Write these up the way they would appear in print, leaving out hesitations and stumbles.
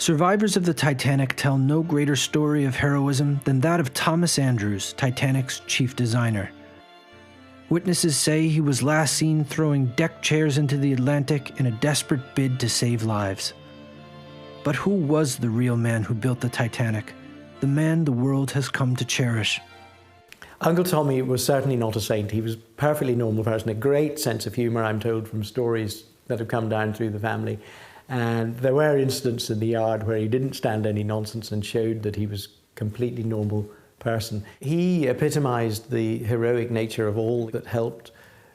Survivors of the Titanic tell no greater story of heroism than that of Thomas Andrews, Titanic's chief designer. Witnesses say he was last seen throwing deck chairs into the Atlantic in a desperate bid to save lives. But who was the real man who built the Titanic, the man the world has come to cherish? Uncle Tommy was certainly not a saint. He was a perfectly normal person, a great sense of humour, I'm told, from stories that have come down through the family. And there were incidents in the yard where he didn't stand any nonsense and showed that he was a completely normal person. He epitomised the heroic nature of all that helped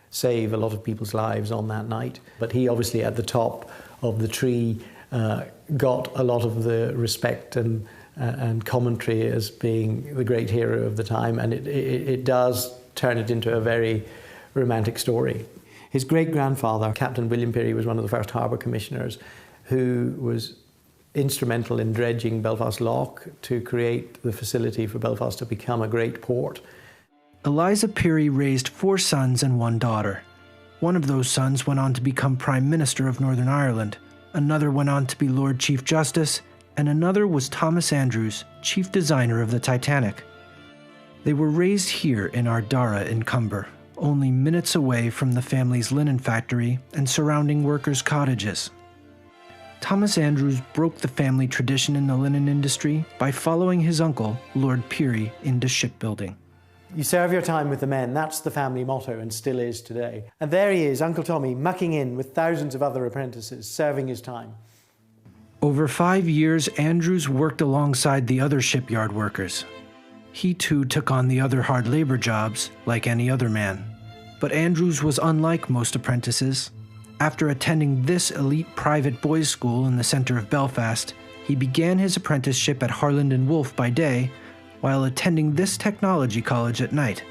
save a lot of people's lives on that night. But he obviously, at the top of the tree, got a lot of the respect and commentary as being the great hero of the time, and it does turn it into a very romantic story. His great-grandfather, Captain William Peary, was one of the first harbour commissioners who was instrumental in dredging Belfast Lough to create the facility for Belfast to become a great port. Eliza Peary raised 4 sons and 1 daughter. One of those sons went on to become Prime Minister of Northern Ireland, another went on to be Lord Chief Justice, and another was Thomas Andrews, chief designer of the Titanic. They were raised here in Ardara in Cumber, only minutes away from the family's linen factory and surrounding workers' cottages. Thomas Andrews broke the family tradition in the linen industry by following his uncle, Lord Peary, into shipbuilding. You serve your time with the men, that's the family motto and still is today. And there he is, Uncle Tommy, mucking in with thousands of other apprentices, serving his time. Over 5 years, Andrews worked alongside the other shipyard workers. He too took on the other hard labor jobs, like any other man. But Andrews was unlike most apprentices. After attending this elite private boys' school in the centre of Belfast, he began his apprenticeship at Harland Wolff by day, while attending this technology college at night.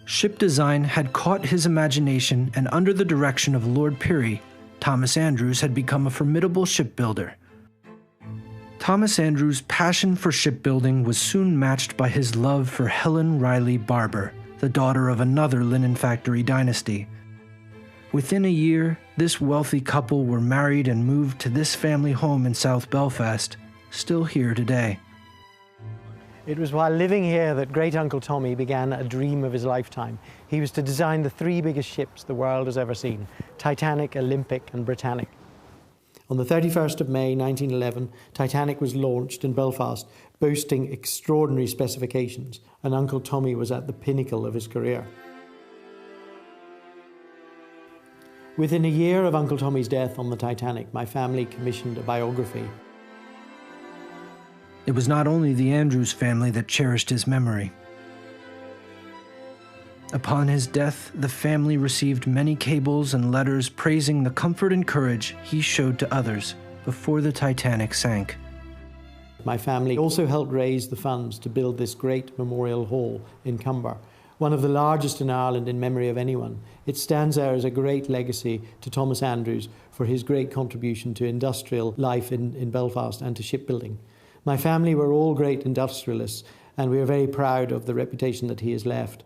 Ship design had caught his imagination, and under the direction of Lord Peary, Thomas Andrews had become a formidable shipbuilder. Thomas Andrews' passion for shipbuilding was soon matched by his love for Helen Riley Barber, the daughter of another linen factory dynasty. Within a year, this wealthy couple were married and moved to this family home in South Belfast, still here today. It was while living here that great Uncle Tommy began a dream of his lifetime. He was to design the 3 biggest ships the world has ever seen: Titanic, Olympic and Britannic. On the 31st of May 1911, Titanic was launched in Belfast, boasting extraordinary specifications, and Uncle Tommy was at the pinnacle of his career. Within a year of Uncle Tommy's death on the Titanic, my family commissioned a biography. It was not only the Andrews family that cherished his memory. Upon his death, the family received many cables and letters praising the comfort and courage he showed to others before the Titanic sank. My family also helped raise the funds to build this great memorial hall in Cumber, one of the largest in Ireland in memory of anyone. It stands there as a great legacy to Thomas Andrews for his great contribution to industrial life in Belfast and to shipbuilding. My family were all great industrialists, and we are very proud of the reputation that he has left.